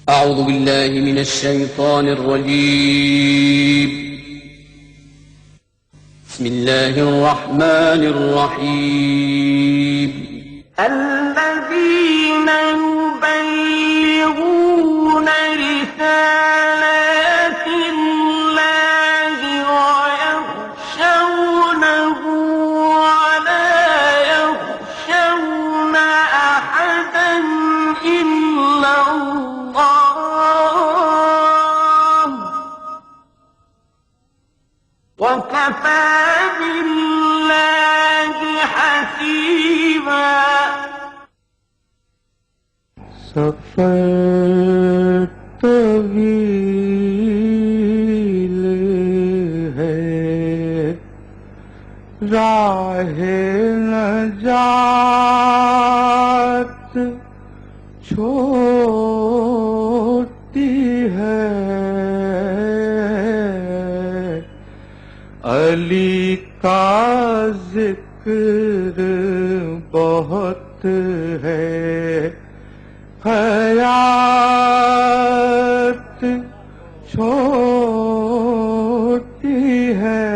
أعوذ بالله من الشيطان الرجيم. بسم الله الرحمن الرحيم. الذين يبلغون رسالات الله ويخشونه ولا يخشون أحدا إلا الله وكفى بالله حسيبا. سفر طویل ہے راہ نجات چھوٹی ہے علی کا ذکر بہت ہے حیات چھوٹی ہے.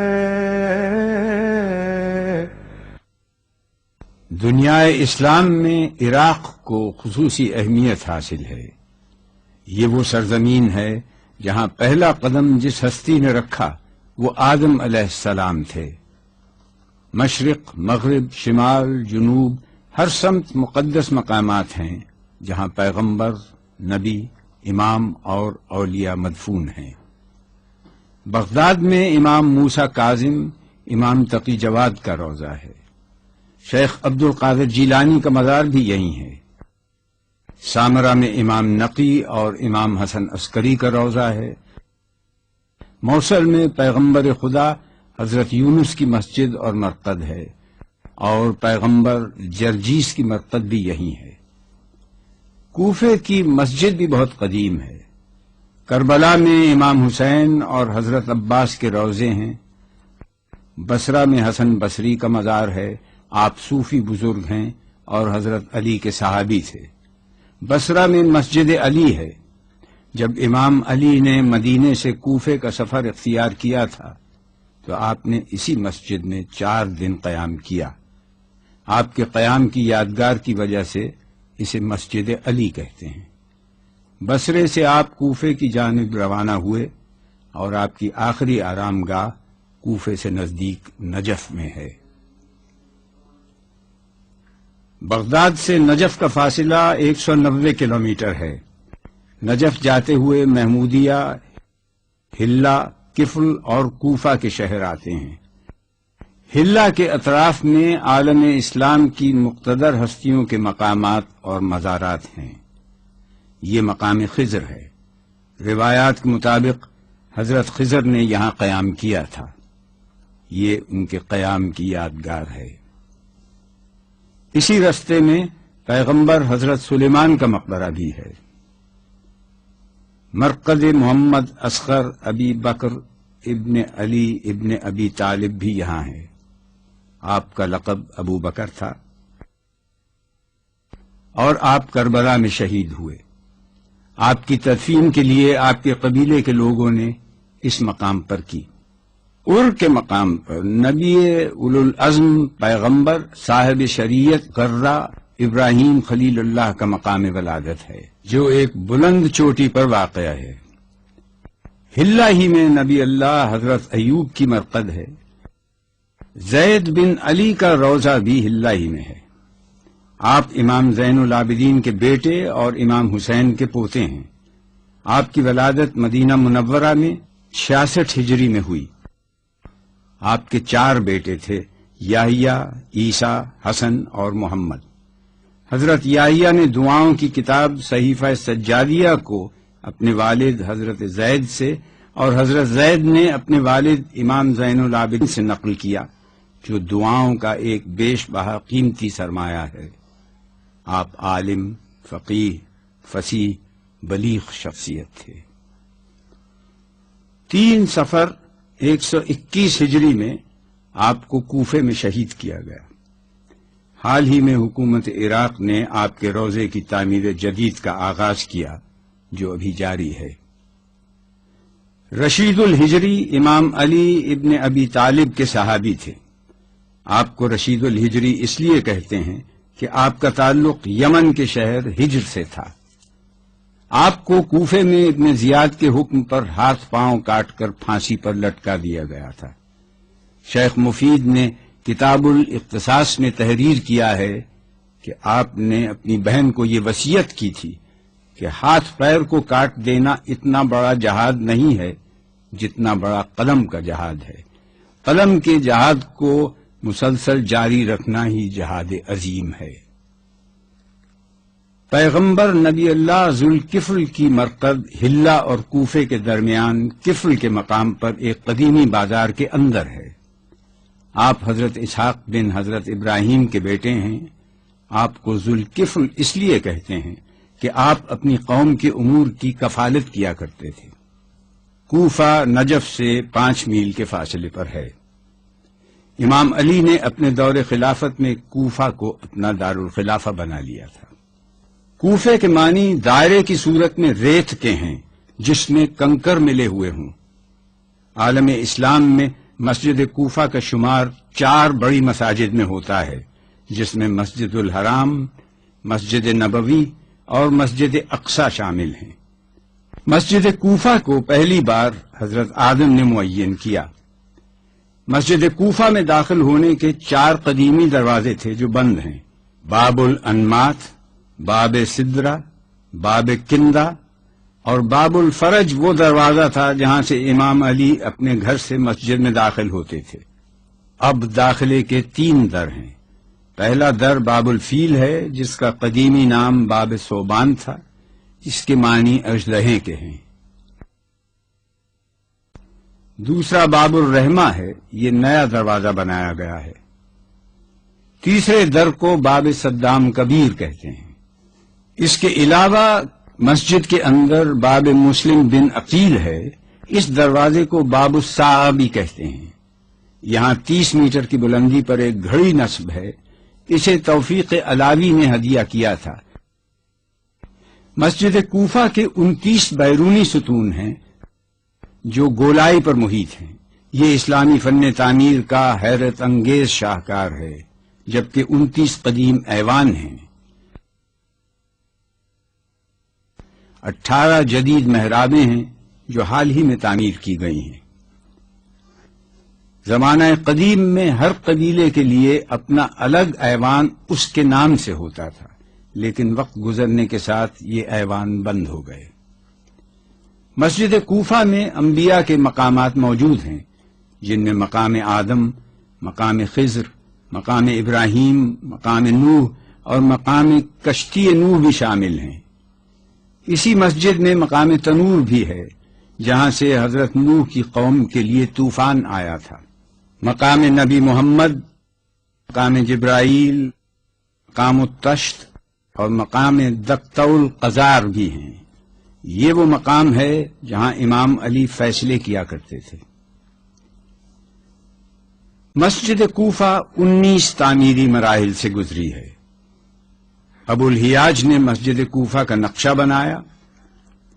دنیا اسلام میں عراق کو خصوصی اہمیت حاصل ہے. یہ وہ سرزمین ہے جہاں پہلا قدم جس ہستی نے رکھا وہ آدم علیہ السلام تھے. مشرق، مغرب، شمال، جنوب ہر سمت مقدس مقامات ہیں جہاں پیغمبر، نبی، امام اور اولیاء مدفون ہیں. بغداد میں امام موسیٰ کاظم، امام تقی جواد کا روضہ ہے. شیخ عبد القادر جیلانی کا مزار بھی یہیں ہے. سامرہ میں امام نقی اور امام حسن عسکری کا روضہ ہے. موصل میں پیغمبر خدا حضرت یونس کی مسجد اور مرقد ہے اور پیغمبر جرجیس کی مرقد بھی یہیں ہے. کوفے کی مسجد بھی بہت قدیم ہے. کربلا میں امام حسین اور حضرت عباس کے روضے ہیں. بصرہ میں حسن بصری کا مزار ہے. آپ صوفی بزرگ ہیں اور حضرت علی کے صحابی تھے. بصرہ میں مسجد علی ہے. جب امام علی نے مدینے سے کوفے کا سفر اختیار کیا تھا تو آپ نے اسی مسجد میں 4 دن قیام کیا. آپ کے قیام کی یادگار کی وجہ سے اسے مسجد علی کہتے ہیں. بصرے سے آپ کوفے کی جانب روانہ ہوئے اور آپ کی آخری آرام گاہ کوفے سے نزدیک نجف میں ہے. بغداد سے نجف کا فاصلہ 190 کلومیٹر ہے. نجف جاتے ہوئے محمودیہ، حلہ، کفل اور کوفہ کے شہر آتے ہیں. حلہ کے اطراف میں عالم اسلام کی مقتدر ہستیوں کے مقامات اور مزارات ہیں. یہ مقام خضر ہے. روایات کے مطابق حضرت خضر نے یہاں قیام کیا تھا. یہ ان کے قیام کی یادگار ہے. اسی رستے میں پیغمبر حضرت سلیمان کا مقبرہ بھی ہے. مرقد محمد اصغر ابی بکر ابن علی ابن ابی طالب بھی یہاں ہے. آپ کا لقب ابو بکر تھا اور آپ کربلا میں شہید ہوئے. آپ کی تدفین کے لیے آپ کے قبیلے کے لوگوں نے اس مقام پر کی. کے مقام پر نبی اولوالعزم پیغمبر صاحب شریعت قرہ ابراہیم خلیل اللہ کا مقام ولادت ہے جو ایک بلند چوٹی پر واقع ہے. حلہ ہی میں نبی اللہ حضرت ایوب کی مرقد ہے. زید بن علی کا روضہ بھی حلہ ہی میں ہے. آپ امام زین العابدین کے بیٹے اور امام حسین کے پوتے ہیں. آپ کی ولادت مدینہ منورہ میں 66 ہجری میں ہوئی. آپ کے 4 بیٹے تھے، یحییٰ، عیسیٰ، حسن اور محمد. حضرت یحییٰ نے دعاؤں کی کتاب صحیفہ سجادیہ کو اپنے والد حضرت زید سے اور حضرت زید نے اپنے والد امام زین العابدین سے نقل کیا جو دعاؤں کا ایک بیش بہا قیمتی سرمایہ ہے. آپ عالم، فقیہ، فصیح، بلیغ شخصیت تھے. 3 صفر 121 ہجری میں آپ کو کوفے میں شہید کیا گیا. حال ہی میں حکومت عراق نے آپ کے روضے کی تعمیر جدید کا آغاز کیا جو ابھی جاری ہے۔ رشید الہجری امام علی ابن ابی طالب کے صحابی تھے۔ آپ کو رشید الہجری اس لیے کہتے ہیں کہ آپ کا تعلق یمن کے شہر ہجر سے تھا۔ آپ کو کوفے میں ابن زیاد کے حکم پر ہاتھ پاؤں کاٹ کر پھانسی پر لٹکا دیا گیا تھا۔ شیخ مفید نے کتاب الاختصاص میں تحریر کیا ہے کہ آپ نے اپنی بہن کو یہ وصیت کی تھی کہ ہاتھ پیر کو کاٹ دینا اتنا بڑا جہاد نہیں ہے جتنا بڑا قلم کا جہاد ہے۔ قلم کے جہاد کو مسلسل جاری رکھنا ہی جہاد عظیم ہے۔ پیغمبر نبی اللہ ذوالکفل کی مرکز ہلہ اور کوفے کے درمیان کفل کے مقام پر ایک قدیمی بازار کے اندر ہے۔ آپ حضرت اسحاق بن حضرت ابراہیم کے بیٹے ہیں۔ آپ کو ذوالکفل اس لیے کہتے ہیں کہ آپ اپنی قوم کے امور کی کفالت کیا کرتے تھے۔ کوفہ نجف سے 5 میل کے فاصلے پر ہے۔ امام علی نے اپنے دور خلافت میں کوفہ کو اپنا دارالخلافہ بنا لیا تھا۔ کوفے کے معنی دائرے کی صورت میں ریت کے ہیں جس میں کنکر ملے ہوئے ہوں۔ عالم اسلام میں مسجد کوفہ کا شمار 4 بڑی مساجد میں ہوتا ہے، جس میں مسجد الحرام، مسجد نبوی اور مسجد اقصی شامل ہیں۔ مسجد کوفہ کو پہلی بار حضرت آدم نے معین کیا۔ مسجد کوفہ میں داخل ہونے کے 4 قدیمی دروازے تھے جو بند ہیں: باب الانمات، باب سدرہ، باب کندہ اور باب الفرج وہ دروازہ تھا جہاں سے امام علی اپنے گھر سے مسجد میں داخل ہوتے تھے۔ اب داخلے کے 3 در ہیں۔ پہلا در باب الفیل ہے جس کا قدیمی نام باب صوبان تھا، اس کے معنی اژدہے کے ہیں۔ دوسرا باب الرحمہ ہے، یہ نیا دروازہ بنایا گیا ہے۔ تیسرے در کو باب صدام کبیر کہتے ہیں۔ اس کے علاوہ مسجد کے اندر باب مسلم بن عقیل ہے، اس دروازے کو باب الساعہ بھی کہتے ہیں۔ یہاں 30 میٹر کی بلندی پر ایک گھڑی نصب ہے، اسے توفیق علاوی نے ہدیہ کیا تھا۔ مسجد کوفہ کے 29 بیرونی ستون ہیں جو گولائی پر محیط ہیں۔ یہ اسلامی فن تعمیر کا حیرت انگیز شاہکار ہے، جبکہ 29 قدیم ایوان ہیں۔ 18 جدید محرابیں ہیں جو حال ہی میں تعمیر کی گئی ہیں۔ زمانہ قدیم میں ہر قبیلے کے لیے اپنا الگ ایوان اس کے نام سے ہوتا تھا، لیکن وقت گزرنے کے ساتھ یہ ایوان بند ہو گئے۔ مسجد کوفہ میں انبیاء کے مقامات موجود ہیں، جن میں مقام آدم، مقام خضر، مقام ابراہیم، مقام نوح اور مقام کشتی نوح بھی شامل ہیں۔ اسی مسجد میں مقام تنور بھی ہے، جہاں سے حضرت نوح کی قوم کے لیے طوفان آیا تھا۔ مقام نبی محمد، مقام جبرائیل، مقام التشت اور مقام دقتول قزار بھی ہیں۔ یہ وہ مقام ہے جہاں امام علی فیصلے کیا کرتے تھے۔ مسجد کوفہ 19 تعمیری مراحل سے گزری ہے۔ ابو الحیاج نے مسجد کوفہ کا نقشہ بنایا۔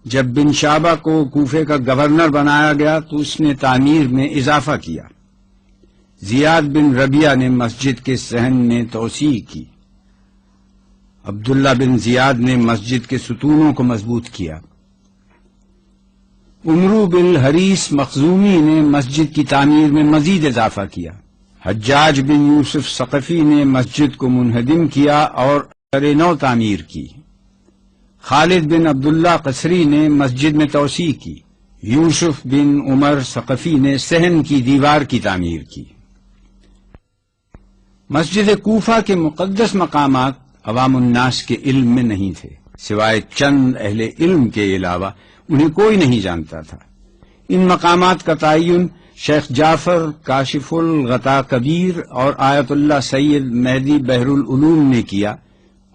جب بن شابہ کو کوفے کا گورنر بنایا گیا تو اس نے تعمیر میں اضافہ کیا۔ زیاد بن ربیعہ نے مسجد کے صحن میں توسیع کی۔ عبداللہ بن زیاد نے مسجد کے ستونوں کو مضبوط کیا۔ عمرو بن حریث مخزومی نے مسجد کی تعمیر میں مزید اضافہ کیا۔ حجاج بن یوسف ثقفی نے مسجد کو منہدم کیا اور نو تعمیر کی۔ خالد بن عبداللہ قصری نے مسجد میں توسیع کی۔ یوسف بن عمر ثقفی نے صحن کی دیوار کی تعمیر کی۔ مسجد کوفہ کے مقدس مقامات عوام الناس کے علم میں نہیں تھے، سوائے چند اہل علم کے علاوہ انہیں کوئی نہیں جانتا تھا۔ ان مقامات کا تعین شیخ جعفر کاشف الغطا کبیر اور آیت اللہ سید مہدی بحر العلوم نے کیا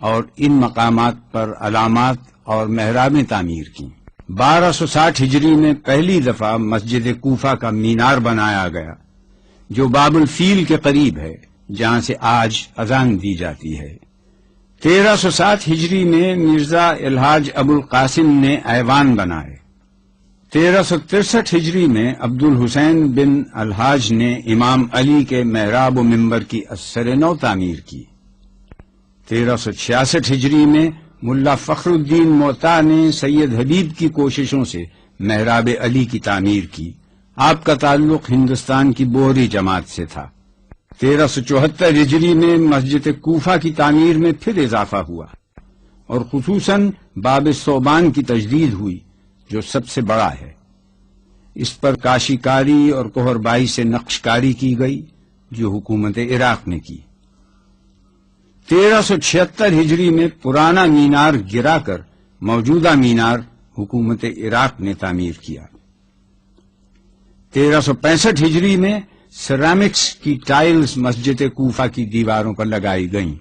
اور ان مقامات پر علامات اور محرابیں تعمیر کی۔ 1260 ہجری میں پہلی دفعہ مسجد کوفہ کا مینار بنایا گیا، جو باب الفیل کے قریب ہے، جہاں سے آج اذان دی جاتی ہے۔ 1307 ہجری میں مرزا الحاج ابو القاسم نے ایوان بنائے. 1363 ہجری میں عبد الحسین بن الحاج نے امام علی کے محراب و منبر کی اثر نو تعمیر کی. 1366 ہجری میں ملا فخر الدین موتا نے سید حبیب کی کوششوں سے محراب علی کی تعمیر کی. آپ کا تعلق ہندوستان کی بوہری جماعت سے تھا. 1374 ہجری میں مسجد کوفہ کی تعمیر میں پھر اضافہ ہوا اور خصوصاً باب صوبان کی تجدید ہوئی جو سب سے بڑا ہے. اس پر کاشی کاری اور کوہربائی سے نقش کاری کی گئی جو حکومت عراق نے کی. 1376 ہجری میں پرانا مینار گرا کر موجودہ مینار حکومت عراق نے تعمیر کیا. 1365 ہجری میں سیرامکس کی ٹائلز مسجد کوفہ کی دیواروں پر لگائی گئیں.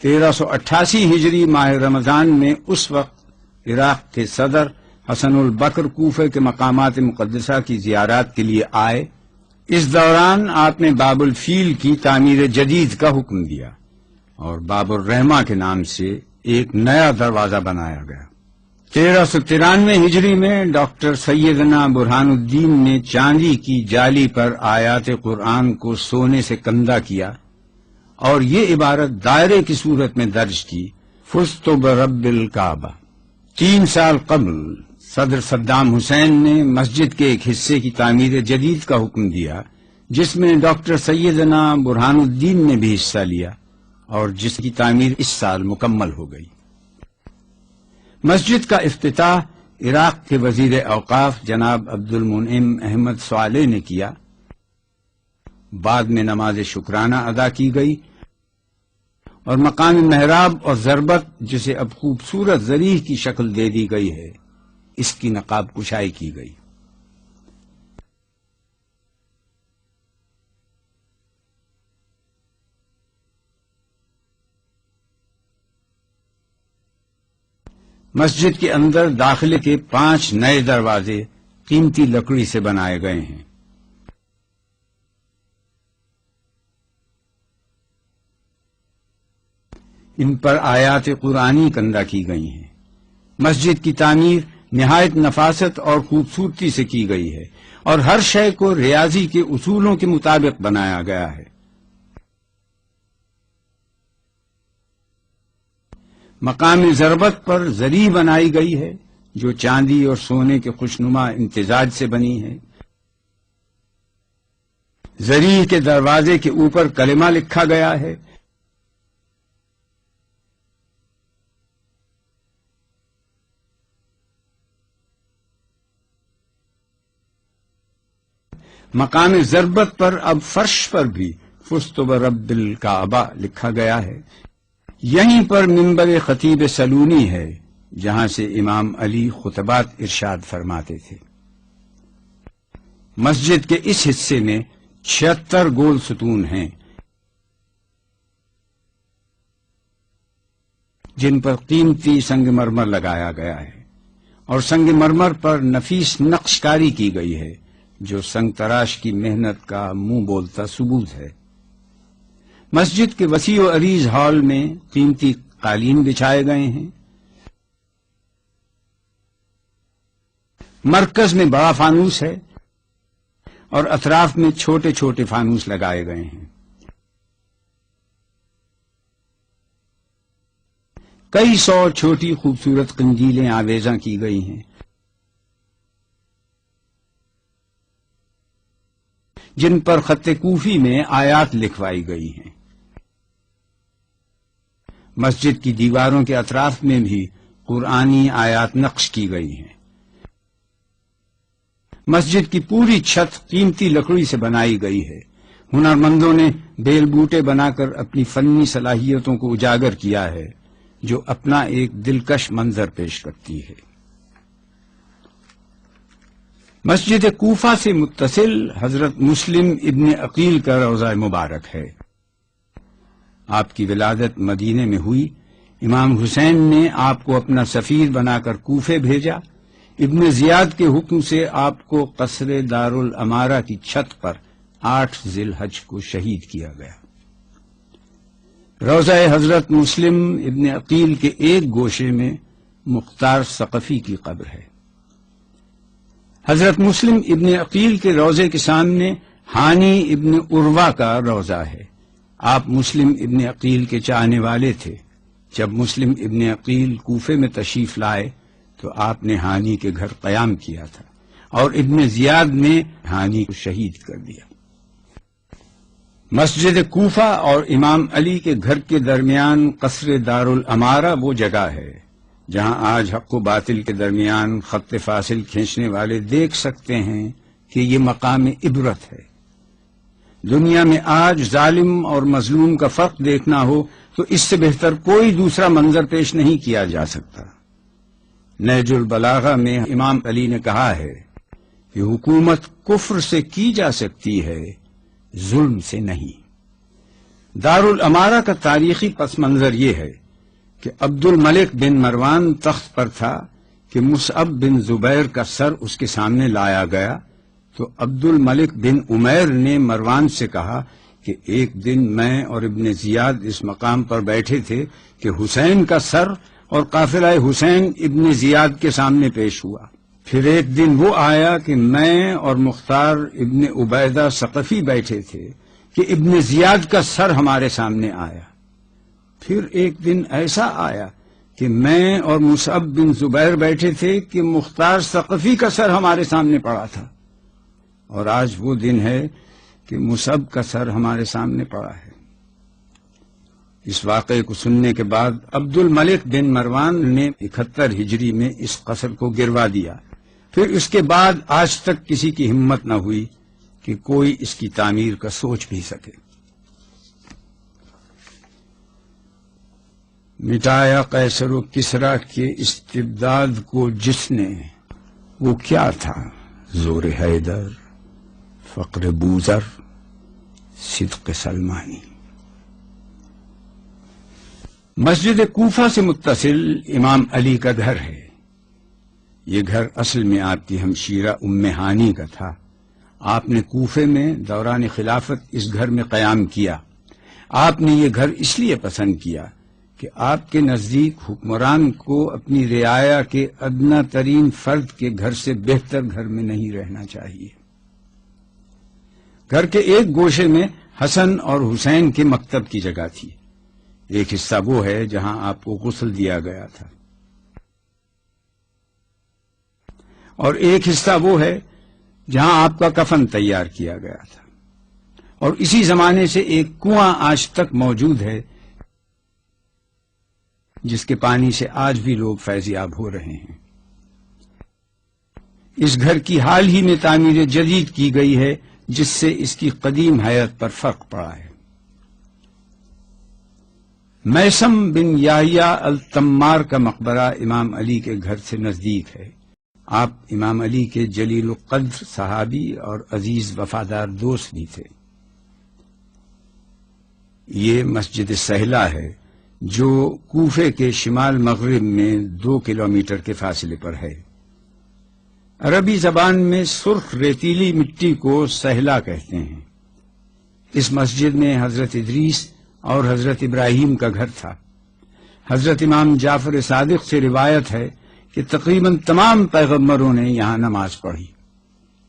1388 ہجری ماہ رمضان میں اس وقت عراق کے صدر حسن البکر کوفہ کے مقامات مقدسہ کی زیارات کے لیے آئے. اس دوران آپ نے باب الفیل کی تعمیر جدید کا حکم دیا اور باب الرحمہ کے نام سے ایک نیا دروازہ بنایا گیا. 1393 ہجری میں ڈاکٹر سیدنا برہان الدین نے چاندی کی جالی پر آیات قرآن کو سونے سے کندہ کیا اور یہ عبارت دائرے کی صورت میں درج کی، فزت برب الکعبہ. 3 سال قبل صدر صدام حسین نے مسجد کے ایک حصے کی تعمیر جدید کا حکم دیا جس میں ڈاکٹر سیدنا برہان الدین نے بھی حصہ لیا اور جس کی تعمیر اس سال مکمل ہو گئی. مسجد کا افتتاح عراق کے وزیر اوقاف جناب عبد المنعم احمد صالح نے کیا. بعد میں نماز شکرانہ ادا کی گئی اور مقام محراب اور ضربت جسے اب خوبصورت ذریح کی شکل دے دی گئی ہے اس کی نقاب کشائی کی گئی. مسجد کے اندر داخلے کے 5 نئے دروازے قیمتی لکڑی سے بنائے گئے ہیں. ان پر آیات قرآنی کندہ کی گئی ہیں. مسجد کی تعمیر نہایت نفاست اور خوبصورتی سے کی گئی ہے اور ہر شے کو ریاضی کے اصولوں کے مطابق بنایا گیا ہے. مقام ضربت پر زری بنائی گئی ہے جو چاندی اور سونے کے خوشنما امتزاج سے بنی ہے. زری کے دروازے کے اوپر کلمہ لکھا گیا ہے. مقام ضربت پر اب فرش پر بھی فزت برب الکعبہ لکھا گیا ہے. یہیں پر منبر خطیب سلونی ہے جہاں سے امام علی خطبات ارشاد فرماتے تھے. مسجد کے اس حصے میں 76 گول ستون ہیں جن پر قیمتی سنگ مرمر لگایا گیا ہے اور سنگ مرمر پر نفیس نقش کاری کی گئی ہے جو سنگ تراش کی محنت کا منہ بولتا ثبوت ہے. مسجد کے وسیع و عریض ہال میں قیمتی قالین بچھائے گئے ہیں. مرکز میں بڑا فانوس ہے اور اطراف میں چھوٹے چھوٹے فانوس لگائے گئے ہیں. کئی 100 چھوٹی خوبصورت قندیلیں آویزاں کی گئی ہیں جن پر خط کوفی میں آیات لکھوائی گئی ہیں. مسجد کی دیواروں کے اطراف میں بھی قرآنی آیات نقش کی گئی ہیں. مسجد کی پوری چھت قیمتی لکڑی سے بنائی گئی ہے. ہنرمندوں نے بیل بوٹے بنا کر اپنی فنی صلاحیتوں کو اجاگر کیا ہے جو اپنا ایک دلکش منظر پیش کرتی ہے. مسجد کوفہ سے متصل حضرت مسلم ابن عقیل کا روضہ مبارک ہے. آپ کی ولادت مدینے میں ہوئی. امام حسین نے آپ کو اپنا سفیر بنا کر کوفے بھیجا. ابن زیاد کے حکم سے آپ کو قصر دارالامارہ کی چھت پر 8 ذی الحج کو شہید کیا گیا. روضہ حضرت مسلم ابن عقیل کے ایک گوشے میں مختار ثقفی کی قبر ہے۔ حضرت مسلم ابن عقیل کے روضے کے سامنے ہانی ابن عروہ کا روضہ ہے۔ آپ مسلم ابن عقیل کے چاہنے والے تھے۔ جب مسلم ابن عقیل کوفے میں تشریف لائے تو آپ نے ہانی کے گھر قیام کیا تھا اور ابن زیاد نے ہانی کو شہید کر دیا۔ مسجد کوفہ اور امام علی کے گھر کے درمیان قصر دارالامارہ وہ جگہ ہے جہاں آج حق و باطل کے درمیان خط فاصل کھینچنے والے دیکھ سکتے ہیں کہ یہ مقام عبرت ہے۔ دنیا میں آج ظالم اور مظلوم کا فرق دیکھنا ہو تو اس سے بہتر کوئی دوسرا منظر پیش نہیں کیا جا سکتا۔ نہج البلاغہ میں امام علی نے کہا ہے کہ حکومت کفر سے کی جا سکتی ہے، ظلم سے نہیں۔ دارالامارہ کا تاریخی پس منظر یہ ہے کہ عبد الملک بن مروان تخت پر تھا کہ مصعب بن زبیر کا سر اس کے سامنے لایا گیا تو عبد الملک بن عمیر نے مروان سے کہا کہ ایک دن میں اور ابن زیاد اس مقام پر بیٹھے تھے کہ حسین کا سر اور قافلہ حسین ابن زیاد کے سامنے پیش ہوا۔ پھر ایک دن وہ آیا کہ میں اور مختار ابن عبیدہ ثقفی بیٹھے تھے کہ ابن زیاد کا سر ہمارے سامنے آیا۔ پھر ایک دن ایسا آیا کہ میں اور مصعب بن زبیر بیٹھے تھے کہ مختار ثقفی کا سر ہمارے سامنے پڑا تھا، اور آج وہ دن ہے کہ مصعب کا سر ہمارے سامنے پڑا ہے۔ اس واقعے کو سننے کے بعد عبد الملک بن مروان نے 71 ہجری میں اس قصر کو گروا دیا۔ پھر اس کے بعد آج تک کسی کی ہمت نہ ہوئی کہ کوئی اس کی تعمیر کا سوچ بھی سکے۔ مٹایا قیصر و کسریٰ کے استبداد کو جس نے، وہ کیا تھا؟ زور حیدر، فقر بوذر، صدق سلمانی۔ مسجد کوفہ سے متصل امام علی کا گھر ہے۔ یہ گھر اصل میں آپ کی ہمشیرہ ام ہانی کا تھا۔ آپ نے کوفے میں دوران خلافت اس گھر میں قیام کیا۔ آپ نے یہ گھر اس لیے پسند کیا کہ آپ کے نزدیک حکمران کو اپنی رعایا کے ادنا ترین فرد کے گھر سے بہتر گھر میں نہیں رہنا چاہیے۔ گھر کے ایک گوشے میں حسن اور حسین کے مکتب کی جگہ تھی۔ ایک حصہ وہ ہے جہاں آپ کو غسل دیا گیا تھا، اور ایک حصہ وہ ہے جہاں آپ کا کفن تیار کیا گیا تھا، اور اسی زمانے سے ایک کنواں آج تک موجود ہے جس کے پانی سے آج بھی لوگ فیضیاب ہو رہے ہیں۔ اس گھر کی حال ہی میں تعمیر جدید کی گئی ہے جس سے اس کی قدیم حیت پر فرق پڑا ہے۔ میثم بن یحییٰ التمار کا مقبرہ امام علی کے گھر سے نزدیک ہے۔ آپ امام علی کے جلیل القدر صحابی اور عزیز وفادار دوست بھی تھے۔ یہ مسجد سہلہ ہے جو کوفے کے شمال مغرب میں 2 کلومیٹر کے فاصلے پر ہے۔ عربی زبان میں سرخ ریتیلی مٹی کو سہلہ کہتے ہیں۔ اس مسجد میں حضرت ادریس اور حضرت ابراہیم کا گھر تھا۔ حضرت امام جعفر صادق سے روایت ہے کہ تقریباً تمام پیغمبروں نے یہاں نماز پڑھی۔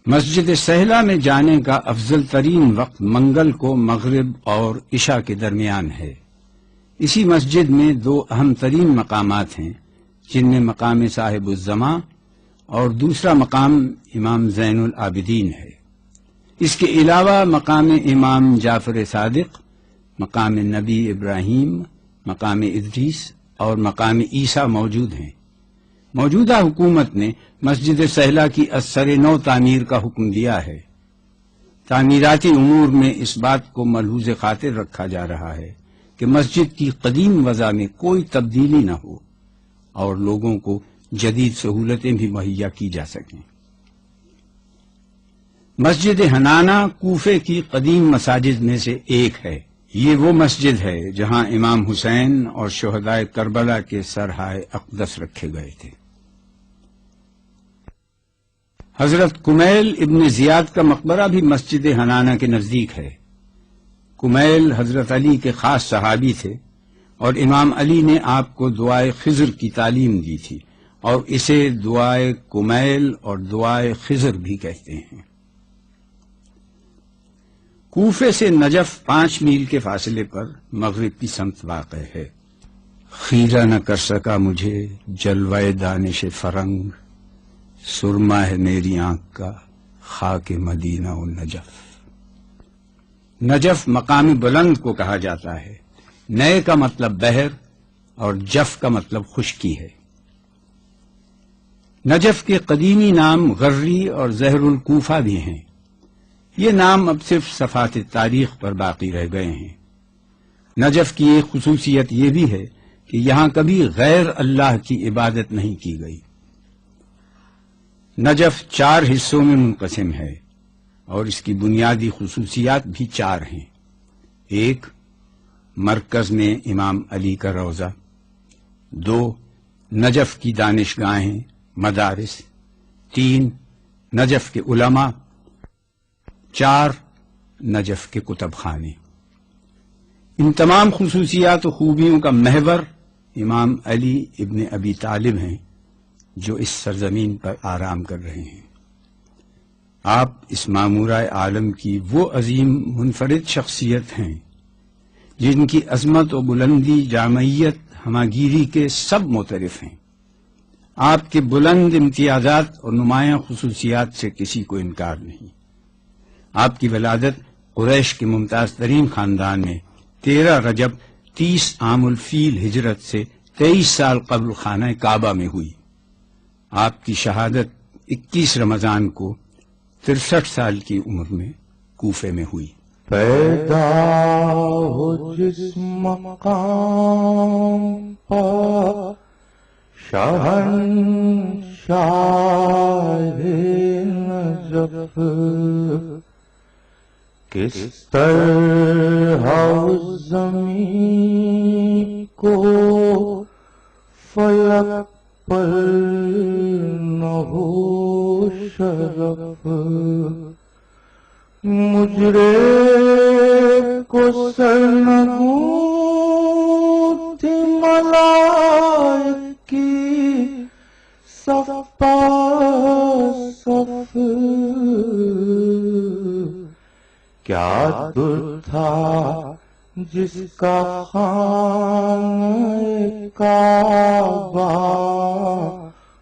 مسجد سہلہ میں جانے کا افضل ترین وقت منگل کو مغرب اور عشاء کے درمیان ہے۔ اسی مسجد میں 2 اہم ترین مقامات ہیں جن میں مقام صاحب الزماں اور دوسرا مقام امام زین العابدین ہے۔ اس کے علاوہ مقام امام جعفر صادق، مقام نبی ابراہیم، مقام ادریس اور مقام عیسیٰ موجود ہیں۔ موجودہ حکومت نے مسجد سہلہ کی ازسر نو تعمیر کا حکم دیا ہے۔ تعمیراتی امور میں اس بات کو ملحوظ خاطر رکھا جا رہا ہے کہ مسجد کی قدیم وضع میں کوئی تبدیلی نہ ہو اور لوگوں کو جدید سہولتیں بھی مہیا کی جا سکیں۔ مسجد حنانہ کوفے کی قدیم مساجد میں سے ایک ہے۔ یہ وہ مسجد ہے جہاں امام حسین اور شہدائے کربلا کے سرہائے اقدس رکھے گئے تھے۔ حضرت کمیل ابن زیاد کا مقبرہ بھی مسجد حنانہ کے نزدیک ہے۔ کمیل حضرت علی کے خاص صحابی تھے اور امام علی نے آپ کو دعائے خضر کی تعلیم دی تھی اور اسے دعائے کمیل اور دعائے خضر بھی کہتے ہیں۔ کوفے سے نجف 5 میل کے فاصلے پر مغرب کی سمت واقع ہے۔ خیرہ نہ کر سکا مجھے جلوہ دانش فرنگ، سرما ہے میری آنکھ کا خاک مدینہ و نجف۔ نجف مقام بلند کو کہا جاتا ہے۔ نئے کا مطلب بحر اور جف کا مطلب خشکی ہے۔ نجف کے قدیمی نام غری اور زہر الکوفہ بھی ہیں۔ یہ نام اب صرف صفحات تاریخ پر باقی رہ گئے ہیں۔ نجف کی ایک خصوصیت یہ بھی ہے کہ یہاں کبھی غیر اللہ کی عبادت نہیں کی گئی۔ نجف 4 حصوں میں منقسم ہے اور اس کی بنیادی خصوصیات بھی 4 ہیں۔ 1، مرکز میں امام علی کا روضہ۔ 2، نجف کی دانشگاہیں مدارس۔ 3، نجف کے علماء۔ 4، نجف کے کتب خانے۔ ان تمام خصوصیات و خوبیوں کا محور امام علی ابن ابی طالب ہیں جو اس سرزمین پر آرام کر رہے ہیں۔ آپ اس معمورہ عالم کی وہ عظیم منفرد شخصیت ہیں جن کی عظمت و بلندی، جامعیت، ہماگیری کے سب معترف ہیں۔ آپ کے بلند امتیازات اور نمایاں خصوصیات سے کسی کو انکار نہیں۔ آپ کی ولادت قریش کے ممتاز ترین خاندان میں 13 رجب 30 عام الفیل ہجرت سے 23 سال قبل خانہ کعبہ میں ہوئی۔ آپ کی شہادت 21 رمضان کو 63 سال کی عمر میں کوفے میں ہوئی۔ پیدا ہو جس مقام پر شہنشاہ نجف، کس طرح اس زمین کو فلک پر نہ ہو شرف، مجرے کو سرنگوں تھی ملائک کی صف پا صف، کیا در تھا جس کا خانہ کعبہ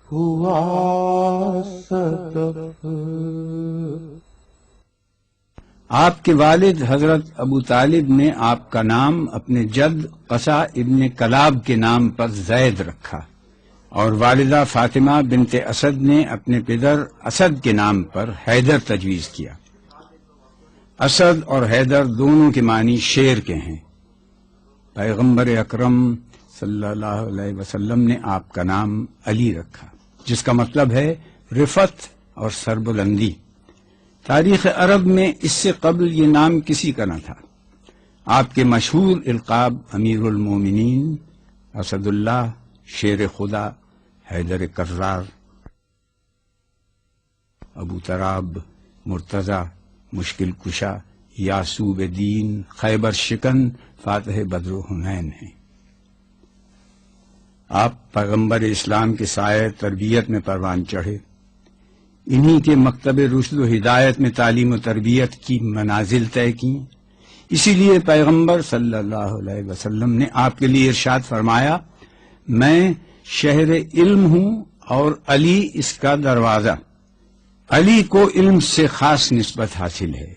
ہوا صدف۔ آپ کے والد حضرت ابو طالب نے آپ کا نام اپنے جد قصا ابن کلاب کے نام پر زید رکھا اور والدہ فاطمہ بنت اسد نے اپنے پدر اسد کے نام پر حیدر تجویز کیا۔ اسد اور حیدر دونوں کے معنی شیر کے ہیں۔ پیغمبر اکرم صلی اللہ علیہ وسلم نے آپ کا نام علی رکھا جس کا مطلب ہے رفعت اور سربلندی۔ تاریخ عرب میں اس سے قبل یہ نام کسی کا نہ تھا۔ آپ کے مشہور القاب امیر المومنین، اسد اللہ، شیر خدا، حیدر کرار، ابو تراب، مرتضی، مشکل کشا، یاسوب دین، خیبر شکن، فاتح بدر و حنین ہیں۔ آپ پیغمبر اسلام کے سائے تربیت میں پروان چڑھے۔ انہی کے مکتب رشد و ہدایت میں تعلیم و تربیت کی منازل طے کی۔ اسی لیے پیغمبر صلی اللہ علیہ وسلم نے آپ کے لیے ارشاد فرمایا، میں شہر علم ہوں اور علی اس کا دروازہ۔ علی کو علم سے خاص نسبت حاصل ہے۔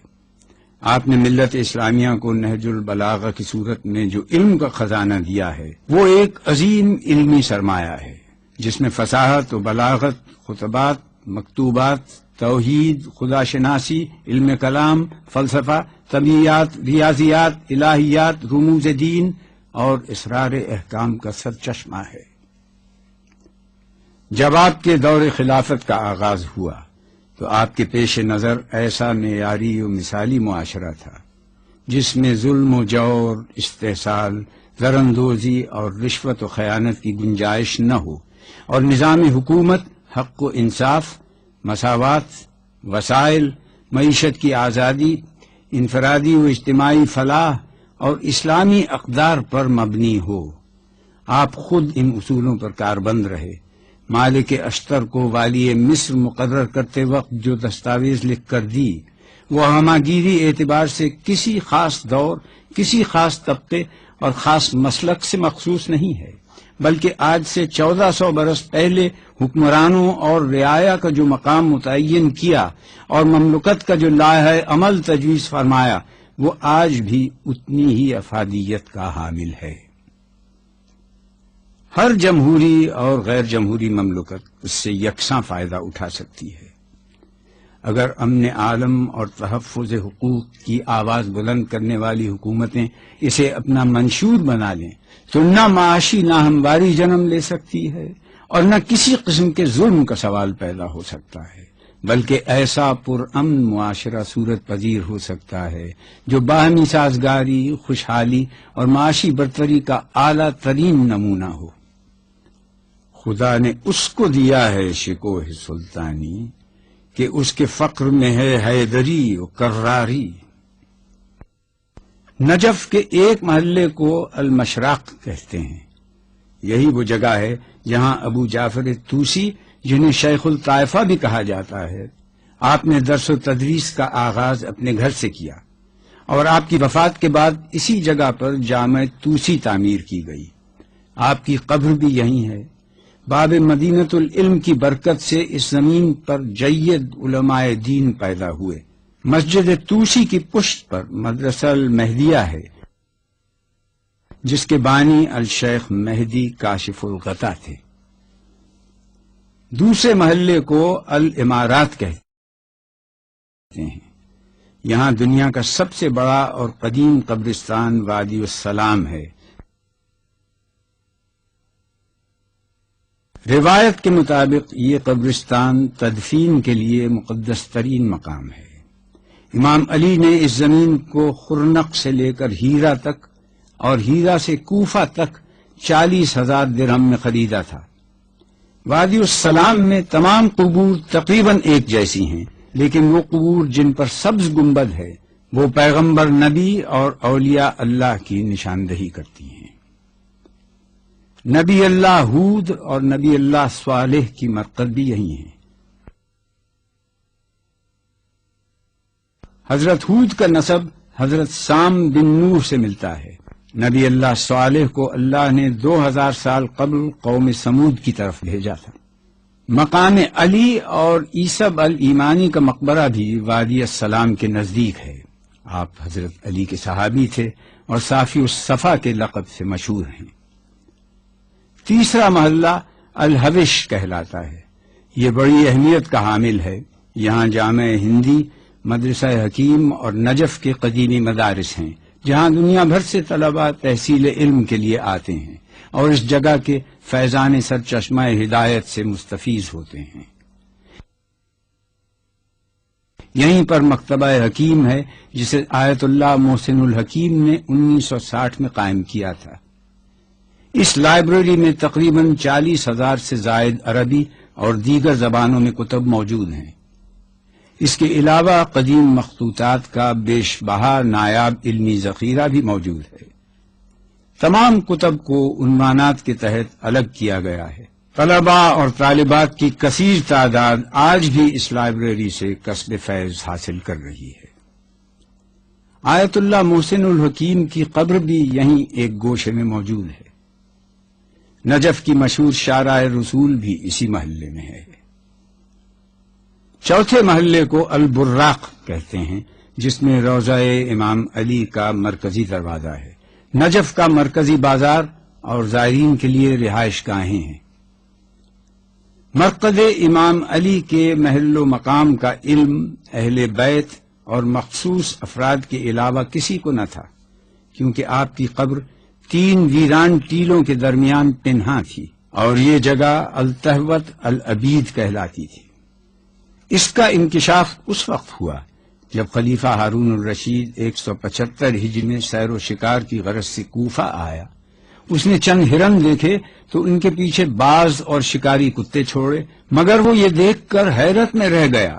آپ نے ملت اسلامیہ کو نہج البلاغہ کی صورت میں جو علم کا خزانہ دیا ہے وہ ایک عظیم علمی سرمایہ ہے جس میں فصاحت و بلاغت، خطبات، مکتوبات، توحید، خدا شناسی، علم کلام، فلسفہ، طبیعیات، ریاضیات، الہیات، رموز دین اور اسرار احکام کا سرچشمہ ہے۔ جب آپ کے دور خلافت کا آغاز ہوا تو آپ کے پیش نظر ایسا معیاری و مثالی معاشرہ تھا جس میں ظلم و جور، استحصال، زراندوزی اور رشوت و خیانت کی گنجائش نہ ہو اور نظام حکومت حق و انصاف، مساوات، وسائل، معیشت کی آزادی، انفرادی و اجتماعی فلاح اور اسلامی اقدار پر مبنی ہو۔ آپ خود ان اصولوں پر کاربند رہے۔ مالک اشتر کو والی مصر مقرر کرتے وقت جو دستاویز لکھ کر دی وہ ہماگیری اعتبار سے کسی خاص دور، کسی خاص طبقے اور خاص مسلک سے مخصوص نہیں ہے، بلکہ آج سے 1400 برس پہلے حکمرانوں اور رعایا کا جو مقام متعین کیا اور مملکت کا جو لائحہ عمل تجویز فرمایا وہ آج بھی اتنی ہی افادیت کا حامل ہے۔ ہر جمہوری اور غیر جمہوری مملکت اس سے یکساں فائدہ اٹھا سکتی ہے۔ اگر امن عالم اور تحفظ حقوق کی آواز بلند کرنے والی حکومتیں اسے اپنا منشور بنا لیں تو نہ معاشی ناہمواری جنم لے سکتی ہے اور نہ کسی قسم کے ظلم کا سوال پیدا ہو سکتا ہے، بلکہ ایسا پرامن معاشرہ صورت پذیر ہو سکتا ہے جو باہمی سازگاری، خوشحالی اور معاشی برتری کا اعلیٰ ترین نمونہ ہو۔ خدا نے اس کو دیا ہے شکوہ سلطانی کہ اس کے فقر میں ہے حیدری و کراری۔ نجف کے ایک محلے کو المشراق کہتے ہیں۔ یہی وہ جگہ ہے جہاں ابو جعفر طوسی، جنہیں شیخ الطائفہ بھی کہا جاتا ہے، آپ نے درس و تدریس کا آغاز اپنے گھر سے کیا، اور آپ کی وفات کے بعد اسی جگہ پر جامع طوسی تعمیر کی گئی۔ آپ کی قبر بھی یہیں ہے۔ باب مدینۃ العلم کی برکت سے اس زمین پر جید علماء دین پیدا ہوئے۔ مسجد طوسی کی پشت پر مدرسہ المہدیہ ہے، جس کے بانی الشیخ مہدی کاشف الغطا تھے۔ دوسرے محلے کو الامارات کہتے ہیں۔ یہاں دنیا کا سب سے بڑا اور قدیم قبرستان وادی السلام ہے۔ روایت کے مطابق یہ قبرستان تدفین کے لیے مقدس ترین مقام ہے۔ امام علی نے اس زمین کو خرنق سے لے کر ہیرا تک اور ہیرا سے کوفہ تک 40,000 درہم میں خریدا تھا۔ وادی السلام میں تمام قبور تقریباً ایک جیسی ہیں، لیکن وہ قبور جن پر سبز گنبد ہے وہ پیغمبر، نبی اور اولیاء اللہ کی نشاندہی کرتی ہیں۔ نبی اللہ ہود اور نبی اللہ صالح کی مرقد بھی یہی ہیں۔ حضرت ہود کا نسب حضرت سام بن نوح سے ملتا ہے۔ نبی اللہ صالح کو اللہ نے 2000 سال قبل قوم سمود کی طرف بھیجا تھا۔ مقام علی اور عیسب الایمانی کا مقبرہ بھی وادی السلام کے نزدیک ہے۔ آپ حضرت علی کے صحابی تھے اور صافی الصفا کے لقب سے مشہور ہیں۔ تیسرا محلہ الحوش کہلاتا ہے۔ یہ بڑی اہمیت کا حامل ہے۔ یہاں جامع ہندی، مدرسہ حکیم اور نجف کے قدیمی مدارس ہیں، جہاں دنیا بھر سے طلباء تحصیل علم کے لیے آتے ہیں اور اس جگہ کے فیضان سرچشمہ ہدایت سے مستفیض ہوتے ہیں۔ یہیں پر مکتبہ حکیم ہے، جسے آیت اللہ محسن الحکیم نے 1960 میں قائم کیا تھا۔ اس لائبریری میں تقریباً 40,000 سے زائد عربی اور دیگر زبانوں میں کتب موجود ہیں۔ اس کے علاوہ قدیم مخطوطات کا بیش بہا نایاب علمی ذخیرہ بھی موجود ہے۔ تمام کتب کو عنوانات کے تحت الگ کیا گیا ہے۔ طلباء اور طالبات کی کثیر تعداد آج بھی اس لائبریری سے کسب فیض حاصل کر رہی ہے۔ آیت اللہ محسن الحکیم کی قبر بھی یہیں ایک گوشے میں موجود ہے۔ نجف کی مشہور شارع رسول بھی اسی محلے میں ہے۔ چوتھے محلے کو البراق کہتے ہیں، جس میں روضہ امام علی کا مرکزی دروازہ ہے۔ نجف کا مرکزی بازار اور زائرین کے لیے رہائش گاہیں ہیں۔ مرقد امام علی کے محل و مقام کا علم اہل بیت اور مخصوص افراد کے علاوہ کسی کو نہ تھا، کیونکہ آپ کی قبر 3 ویران ٹیلوں کے درمیان پنہاں تھی اور یہ جگہ التہوت العبید کہلاتی تھی۔ اس کا انکشاف اس وقت ہوا جب خلیفہ ہارون الرشید 175 ہجری میں سیر و شکار کی غرض سے کوفہ آیا۔ اس نے چند ہرن دیکھے تو ان کے پیچھے باز اور شکاری کتے چھوڑے، مگر وہ یہ دیکھ کر حیرت میں رہ گیا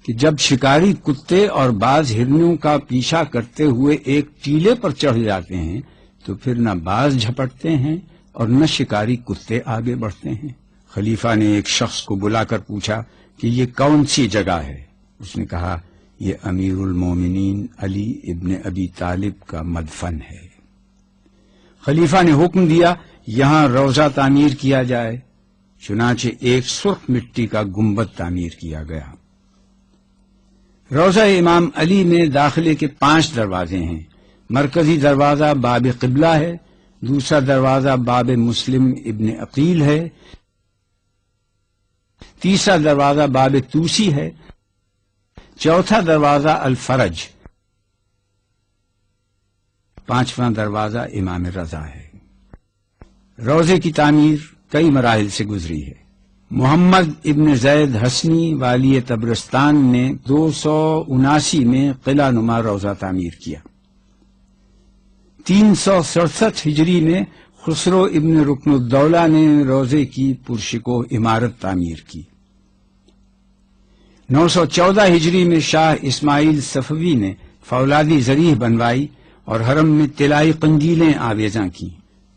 کہ جب شکاری کتے اور باز ہرنوں کا پیچھا کرتے ہوئے ایک ٹیلے پر چڑھ جاتے ہیں تو پھر نہ باز جھپٹتے ہیں اور نہ شکاری کتے آگے بڑھتے ہیں۔ خلیفہ نے ایک شخص کو بلا کر پوچھا کہ یہ کون سی جگہ ہے؟ اس نے کہا یہ امیر المومنین علی ابن ابی طالب کا مدفن ہے۔ خلیفہ نے حکم دیا یہاں روضہ تعمیر کیا جائے، چنانچہ ایک سرخ مٹی کا گنبد تعمیر کیا گیا۔ روضہ امام علی میں داخلے کے 5 دروازے ہیں۔ مرکزی دروازہ باب قبلہ ہے، دوسرا دروازہ باب مسلم ابن عقیل ہے، تیسرا دروازہ باب توسی ہے، چوتھا دروازہ الفرج، پانچواں دروازہ امام رضا ہے۔ روضے کی تعمیر کئی مراحل سے گزری ہے۔ محمد ابن زید حسنی والی طبرستان نے 279 میں قلعہ نما روضہ تعمیر کیا۔ 367 ہجری میں خسرو ابن رکن الدولہ نے روضے کی پرشکوہ عمارت تعمیر کی۔ 914 ہجری میں شاہ اسماعیل صفوی نے فولادی ذریح بنوائی اور حرم میں طلائی قندیلیں آویزاں کی۔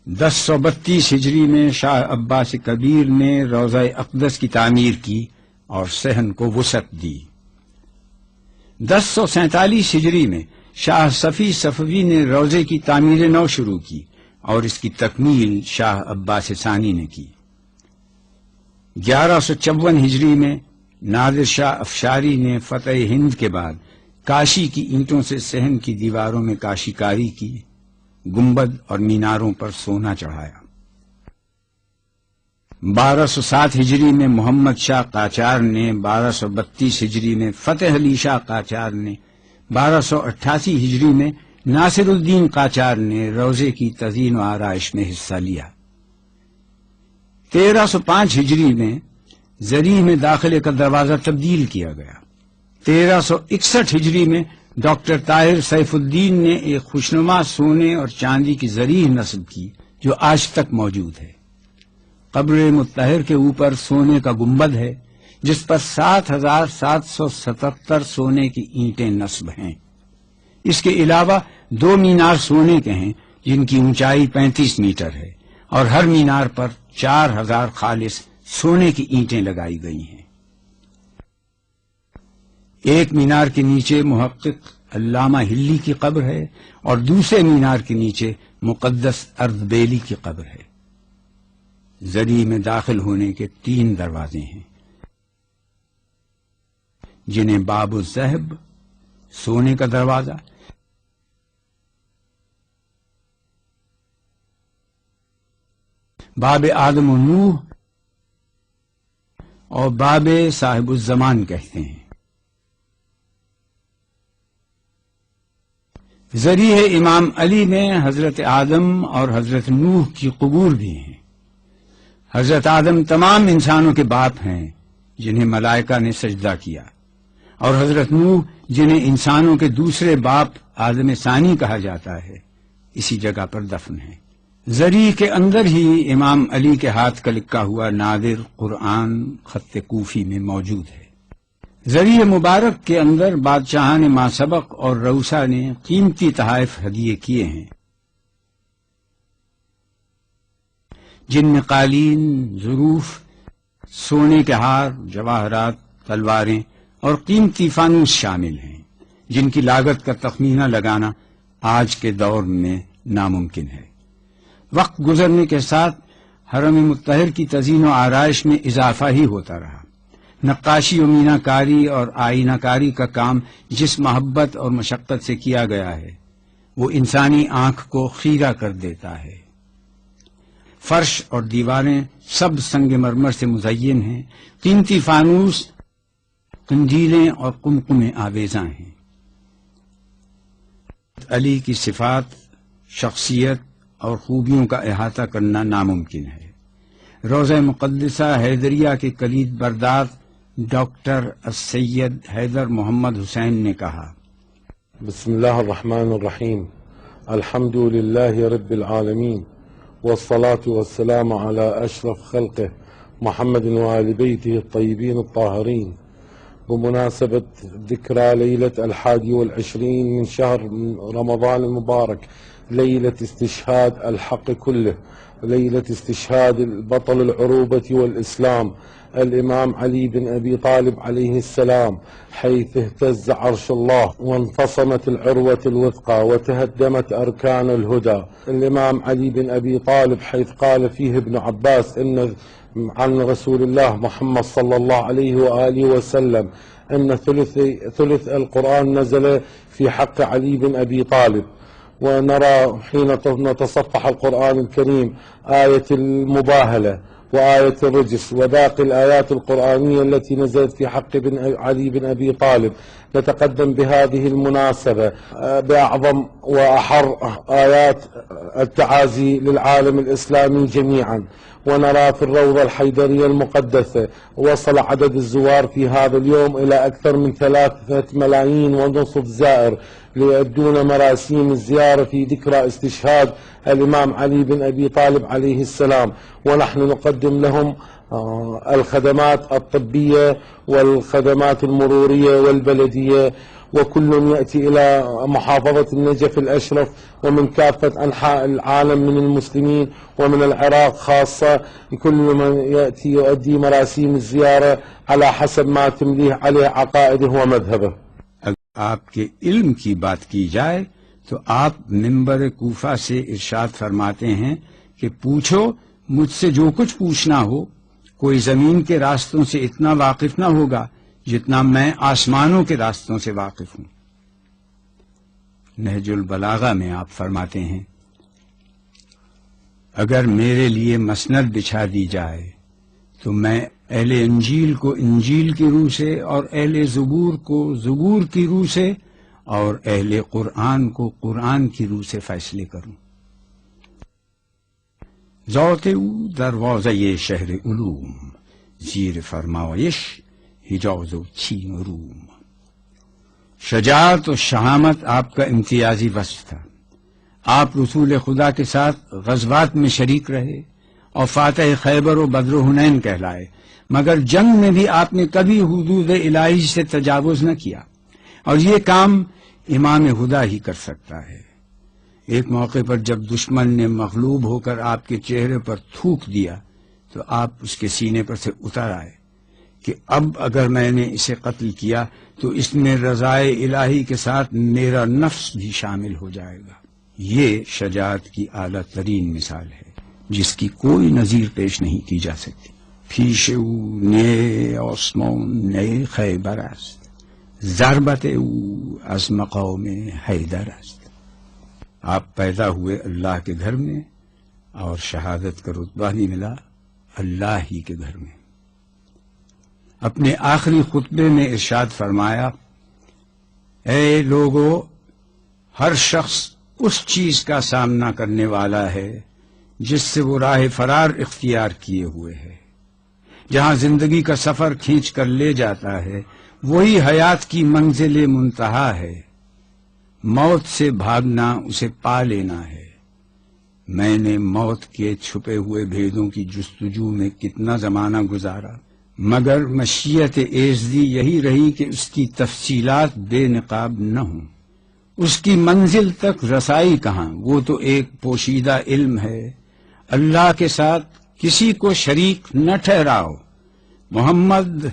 1032 ہجری میں شاہ عباس کبیر نے روضہ اقدس کی تعمیر کی اور صحن کو وسعت دی۔ 1047 ہجری میں شاہ صفی صفوی نے روضے کی تعمیر نو شروع کی اور اس کی تکمیل شاہ عباس ثانی نے کی۔ 1154 ہجری میں نادر شاہ افشاری نے فتح ہند کے بعد کاشی کی اینٹوں سے صحن کی دیواروں میں کاشی کاری کی، گنبد اور میناروں پر سونا چڑھایا۔ 1207 ہجری میں محمد شاہ قاجار نے، 1232 ہجری میں فتح علی شاہ قاجار نے، 1288 ہجری میں ناصر الدین قاجار نے روضے کی تزئین و آرائش میں حصہ لیا۔ 1305 ہجری میں زریح میں داخلے کا دروازہ تبدیل کیا گیا۔ 1361 ہجری میں ڈاکٹر طاہر سیف الدین نے ایک خوشنما سونے اور چاندی کی زریح نصب کی جو آج تک موجود ہے۔ قبر مطہر کے اوپر سونے کا گنبد ہے جس پر 7777 سونے کی اینٹیں نصب ہیں۔ اس کے علاوہ 2 مینار سونے کے ہیں جن کی اونچائی 35 میٹر ہے اور ہر مینار پر 4000 خالص سونے کی اینٹیں لگائی گئی ہیں۔ ایک مینار کے نیچے محقق علامہ ہلی کی قبر ہے اور دوسرے مینار کے نیچے مقدس اردبیلی کی قبر ہے۔ زریح میں داخل ہونے کے 3 دروازے ہیں جنہیں باب الذہب سونے کا دروازہ، باب آدم و نوح اور باب صاحب الزمان کہتے ہیں۔ ذریح امام علی میں حضرت آدم اور حضرت نوح کی قبور بھی ہیں۔ حضرت آدم تمام انسانوں کے باپ ہیں جنہیں ملائکہ نے سجدہ کیا، اور حضرت نوح جنہیں انسانوں کے دوسرے باپ آدم ثانی کہا جاتا ہے اسی جگہ پر دفن ہیں۔ ذریح کے اندر ہی امام علی کے ہاتھ کا لکھا ہوا نادر قرآن خط کوفی میں موجود ہے۔ ذریح مبارک کے اندر بادشاہان ماسبق اور روسا نے قیمتی تحائف ہدیے کیے ہیں جن میں قالین، ظروف، سونے کے ہار، جواہرات، تلواریں اور قیمتی فانوس شامل ہیں جن کی لاگت کا تخمینہ لگانا آج کے دور میں ناممکن ہے۔ وقت گزرنے کے ساتھ حرم مطہر کی تزئین و آرائش میں اضافہ ہی ہوتا رہا۔ نقاشی و مینہ کاری اور آئینہ کاری کا کام جس محبت اور مشقت سے کیا گیا ہے وہ انسانی آنکھ کو خیرہ کر دیتا ہے۔ فرش اور دیواریں سب سنگ مرمر سے مزین ہیں، قیمتی فانوس، قندیلیں اور قمقمے آویزاں ہیں۔ علی کی صفات، شخصیت اور خوبیوں کا احاطہ کرنا ناممکن ہے۔ روضہ مقدسہ حیدریہ کے کلید بردار ڈاکٹر السید حیدر محمد حسین نے کہا: بسم اللہ الرحمن الرحیم، الحمد للہ رب العالمین، والصلاة والسلام على اشرف خلقه محمد وآل بیتہ الطیبین الطاہرین، بمناسبة ذكرى ليلة 21 من شهر رمضان المبارك، ليلة استشهاد الحق كله، ليلة استشهاد البطل العروبة والإسلام الإمام علي بن أبي طالب عليه السلام، حيث اهتز عرش الله وانفصمت العروة الوثقى وتهدمت أركان الهدى. الإمام علي بن أبي طالب حيث قال فيه ابن عباس إن عن رسول الله محمد صلى الله عليه وآله وسلم أن ثلث القرآن نزل في حق علي بن أبي طالب. ونرى حين نتصفح القرآن الكريم آية المباهلة وآية الرجس وباقي الآيات القرآنية التي نزلت في حق علي بن أبي طالب، نتقدم بهذه المناسبة بأعظم وأحر آيات التعازي للعالم الإسلامي جميعا. ونرى في الروضة الحيدرية المقدسة وصل عدد الزوار في هذا اليوم إلى أكثر من 3.5 ملايين زائر ليؤدون مراسيم الزيارة في ذكرى استشهاد الإمام علي بن أبي طالب عليه السلام. ونحن نقدم لهم الخدمات الطبية والخدمات المرورية والبلدية، وكل يأتي إلى محافظة النجف الأشرف ومن كافة أنحاء العالم من المسلمين ومن العراق خاصة، كل من يأتي يؤدي مراسيم الزيارة على حسب ما تمليه عليه عقائده ومذهبه. آپ کے علم کی بات کی جائے تو آپ منبر کوفہ سے ارشاد فرماتے ہیں کہ پوچھو مجھ سے جو کچھ پوچھنا ہو، کوئی زمین کے راستوں سے اتنا واقف نہ ہوگا جتنا میں آسمانوں کے راستوں سے واقف ہوں۔ نہج البلاغہ میں آپ فرماتے ہیں اگر میرے لیے مسند بچھا دی جائے تو میں اہل انجیل کو انجیل کی روح سے اور اہل زبور کو زبور کی روح سے اور اہل قرآن کو قرآن کی روح سے فیصلے کروں۔ ذوق او دروازه شهر علوم، زیر فرمایش حجاز و چین و روم۔ شجاعت و شہامت آپ کا امتیازی وصف تھا۔ آپ رسول خدا کے ساتھ غزوات میں شریک رہے اور فاتح خیبر و بدر و حنین کہلائے، مگر جنگ میں بھی آپ نے کبھی حدود الہی سے تجاوز نہ کیا، اور یہ کام امام ہدا ہی کر سکتا ہے۔ ایک موقع پر جب دشمن نے مغلوب ہو کر آپ کے چہرے پر تھوک دیا تو آپ اس کے سینے پر سے اتر آئے کہ اب اگر میں نے اسے قتل کیا تو اس میں رضائے الہی کے ساتھ میرا نفس بھی شامل ہو جائے گا۔ یہ شجاعت کی اعلیٰ ترین مثال ہے جس کی کوئی نظیر پیش نہیں کی جا سکتی۔ پیش او نئے آسمان نئے خیبر است، ضربت او از مقام حیدر است۔ آپ پیدا ہوئے اللہ کے گھر میں اور شہادت کا رتبہ بھی ملا اللہ ہی کے گھر میں۔ اپنے آخری خطبے میں ارشاد فرمایا، اے لوگو، ہر شخص اس چیز کا سامنا کرنے والا ہے جس سے وہ راہ فرار اختیار کیے ہوئے ہے۔ جہاں زندگی کا سفر کھینچ کر لے جاتا ہے وہی حیات کی منزل منتہا ہے۔ موت سے بھاگنا اسے پا لینا ہے۔ میں نے موت کے چھپے ہوئے بھیدوں کی جستجو میں کتنا زمانہ گزارا، مگر مشیت ایزدی یہی رہی کہ اس کی تفصیلات بے نقاب نہ ہوں۔ اس کی منزل تک رسائی کہاں، وہ تو ایک پوشیدہ علم ہے۔ اللہ کے ساتھ کسی کو شریک نہ ٹھہراؤ۔ محمد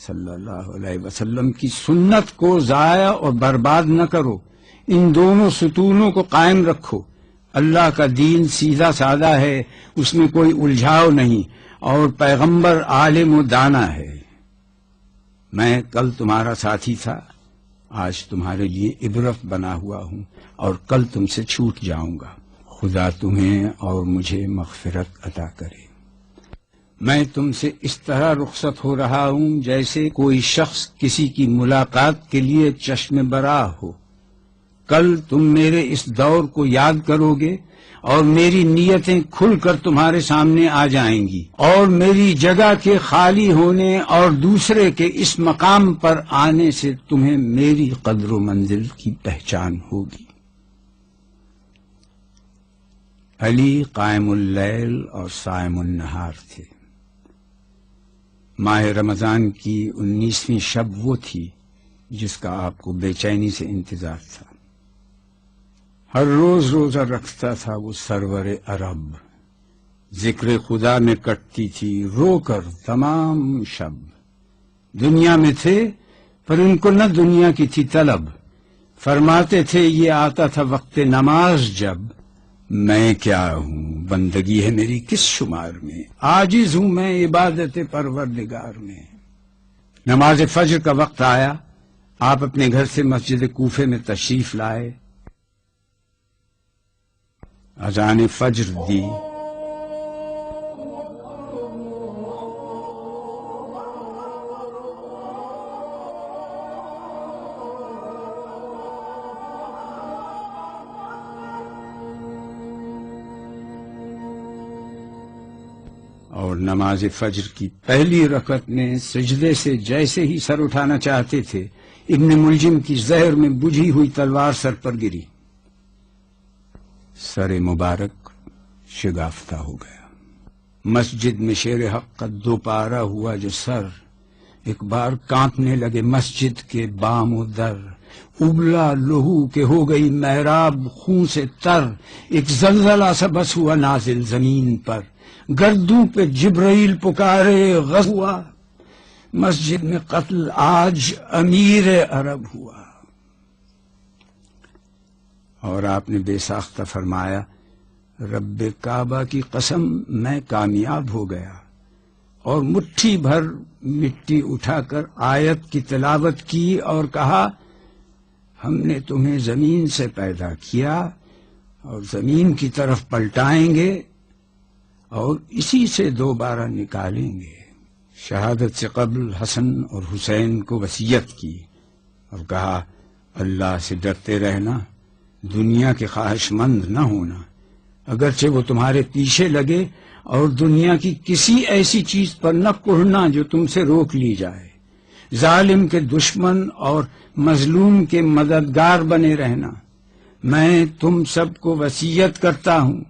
صلی اللہ علیہ وسلم کی سنت کو ضائع اور برباد نہ کرو، ان دونوں ستونوں کو قائم رکھو۔ اللہ کا دین سیدھا سادہ ہے، اس میں کوئی الجھاؤ نہیں، اور پیغمبر عالم و دانا ہے۔ میں کل تمہارا ساتھی تھا، آج تمہارے لیے عبرت بنا ہوا ہوں، اور کل تم سے چھوٹ جاؤں گا۔ خدا تمہیں اور مجھے مغفرت عطا کرے۔ میں تم سے اس طرح رخصت ہو رہا ہوں جیسے کوئی شخص کسی کی ملاقات کے لیے چشم براہ ہو۔ کل تم میرے اس دور کو یاد کرو گے اور میری نیتیں کھل کر تمہارے سامنے آ جائیں گی، اور میری جگہ کے خالی ہونے اور دوسرے کے اس مقام پر آنے سے تمہیں میری قدر و منزل کی پہچان ہوگی۔ علی قائم اللیل اور صائم النہار تھے۔ ماہ رمضان کی 19ویں شب وہ تھی جس کا آپ کو بے چینی سے انتظار تھا۔ ہر روز روزہ رکھتا تھا وہ سرور عرب، ذکر خدا میں کٹتی تھی رو کر تمام شب۔ دنیا میں تھے پر ان کو نہ دنیا کی تھی طلب، فرماتے تھے یہ آتا تھا وقت نماز جب، میں کیا ہوں بندگی ہے میری کس شمار میں، عاجز ہوں میں عبادت پروردگار میں۔ نماز فجر کا وقت آیا، آپ اپنے گھر سے مسجد کوفے میں تشریف لائے، اذان فجر دی، اور نماز فجر کی پہلی رکعت میں سجدے سے جیسے ہی سر اٹھانا چاہتے تھے، ابن ملجم کی زہر میں بجھی ہوئی تلوار سر پر گری، سر مبارک شگافتہ ہو گیا۔ مسجد میں شیر حق کا دوپارہ ہوا جو سر، ایک بار کانپنے لگے مسجد کے بام و در، ابلا لہو کہ ہو گئی محراب خون سے تر، ایک زلزلہ سا بس ہوا نازل زمین پر، گردوں پہ جبرائیل پکارے غز ہوا، مسجد میں قتل آج امیر عرب ہوا۔ اور آپ نے بے ساختہ فرمایا رب کعبہ کی قسم میں کامیاب ہو گیا، اور مٹھی بھر مٹی اٹھا کر آیت کی تلاوت کی اور کہا ہم نے تمہیں زمین سے پیدا کیا اور زمین کی طرف پلٹائیں گے اور اسی سے دوبارہ نکالیں گے۔ شہادت سے قبل حسن اور حسین کو وصیت کی اور کہا اللہ سے ڈرتے رہنا، دنیا کے خواہش مند نہ ہونا، اگرچہ وہ تمہارے پیچھے لگے، اور دنیا کی کسی ایسی چیز پر نہ کڑھنا جو تم سے روک لی جائے، ظالم کے دشمن اور مظلوم کے مددگار بنے رہنا۔ میں تم سب کو وصیت کرتا ہوں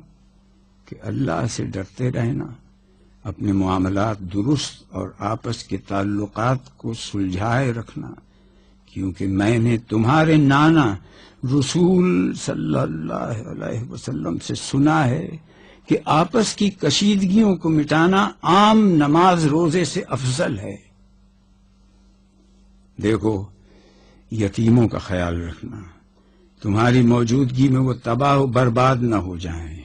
کہ اللہ سے ڈرتے رہنا، اپنے معاملات درست اور آپس کے تعلقات کو سلجھائے رکھنا، کیونکہ میں نے تمہارے نانا رسول صلی اللہ علیہ وسلم سے سنا ہے کہ آپس کی کشیدگیوں کو مٹانا عام نماز روزے سے افضل ہے۔ دیکھو یتیموں کا خیال رکھنا، تمہاری موجودگی میں وہ تباہ و برباد نہ ہو جائیں،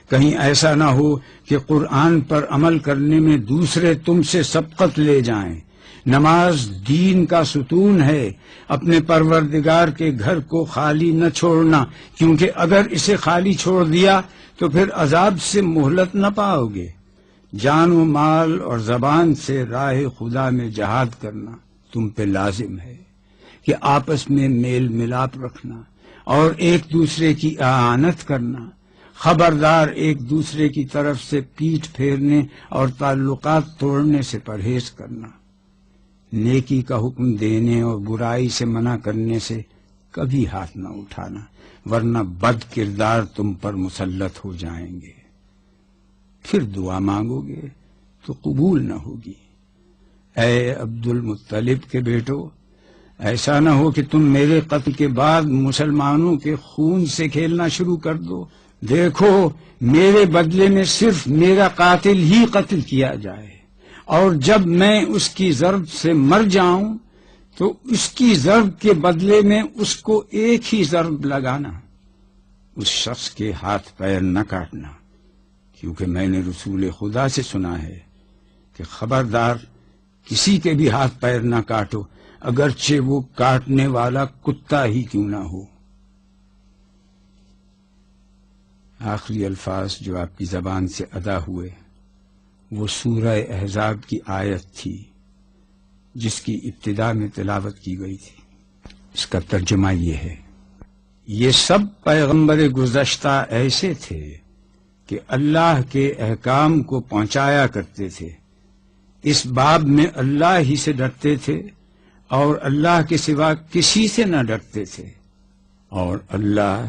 کہیں ایسا نہ ہو کہ قرآن پر عمل کرنے میں دوسرے تم سے سبقت لے جائیں۔ نماز دین کا ستون ہے، اپنے پروردگار کے گھر کو خالی نہ چھوڑنا، کیونکہ اگر اسے خالی چھوڑ دیا تو پھر عذاب سے مہلت نہ پاؤ گے۔ جان و مال اور زبان سے راہ خدا میں جہاد کرنا تم پہ لازم ہے کہ آپس میں میل ملاپ رکھنا اور ایک دوسرے کی اعانت کرنا، خبردار ایک دوسرے کی طرف سے پیٹھ پھیرنے اور تعلقات توڑنے سے پرہیز کرنا، نیکی کا حکم دینے اور برائی سے منع کرنے سے کبھی ہاتھ نہ اٹھانا، ورنہ بد کردار تم پر مسلط ہو جائیں گے، پھر دعا مانگو گے تو قبول نہ ہوگی۔ اے عبد المطلب کے بیٹو، ایسا نہ ہو کہ تم میرے قتل کے بعد مسلمانوں کے خون سے کھیلنا شروع کر دو۔ دیکھو میرے بدلے میں صرف میرا قاتل ہی قتل کیا جائے، اور جب میں اس کی ضرب سے مر جاؤں تو اس کی ضرب کے بدلے میں اس کو ایک ہی ضرب لگانا، اس شخص کے ہاتھ پیر نہ کاٹنا، کیونکہ میں نے رسول خدا سے سنا ہے کہ خبردار کسی کے بھی ہاتھ پیر نہ کاٹو، اگرچہ وہ کاٹنے والا کتا ہی کیوں نہ ہو۔ آخری الفاظ جو آپ کی زبان سے ادا ہوئے وہ سورہ احزاب کی آیت تھی جس کی ابتدا میں تلاوت کی گئی تھی۔ اس کا ترجمہ یہ ہے، یہ سب پیغمبر گزشتہ ایسے تھے کہ اللہ کے احکام کو پہنچایا کرتے تھے، اس باب میں اللہ ہی سے ڈرتے تھے اور اللہ کے سوا کسی سے نہ ڈرتے تھے، اور اللہ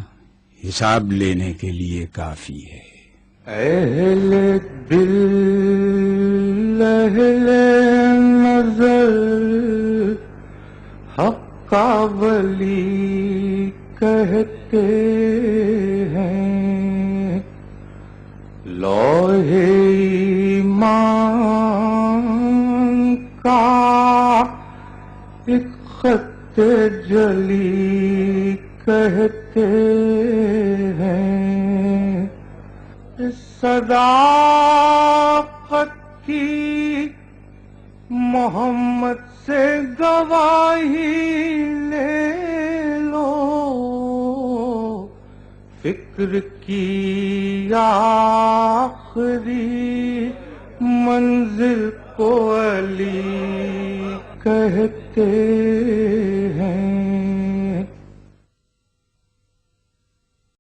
حساب لینے کے لیے کافی ہے۔ اہل دل اہل نظر حقا ولی کہتے ہیں، لوح ایمان کا ایک خط جلی کہتے ہیں، اس صداقت کی محمد سے گواہی لے لو، فکر کی آخری منزل کو علی کہتے ہیں۔